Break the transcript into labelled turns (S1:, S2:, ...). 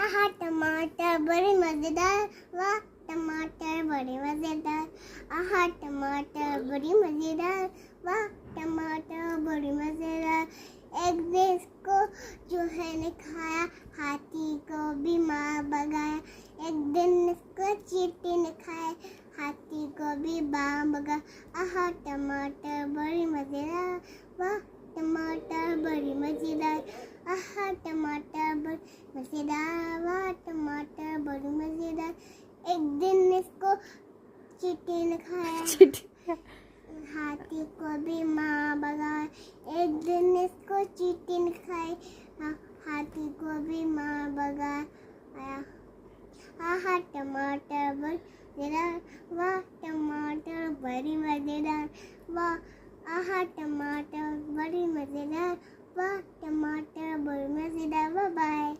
S1: आहा टमाटर बड़े मजेदार, वाह टमाटर बड़े मजेदार। आहा टमाटर बड़ी मजेदार, वाह टमाटर बड़ी मजेदार। एक दिन इसको चूहे ने खाया, हाथी को भी मार भगाया। एक दिन इसको चींटी ने खाया, हाथी को भी मार भगाया। आहा टमाटर बड़ी मजेदार, वाह टमाटर बड़ी मजेदार। आहा टमाटर बड़ी मजेदार, वाह टमाटर बड़ी मजेदार। एक दिन इसको चींटी ने खाया, हाथी को भी मार भगाया। एक दिन इसको चींटी ने खाई, हाथी को भी मार भगाया। आहा टमाटर बड़ी मजेदार, वाह टमाटर बड़ी मजेदार। वाह आहा टमाटर बड़ी मजेदार, वाह टमाटर बड़ी मजेदार। Bye bye.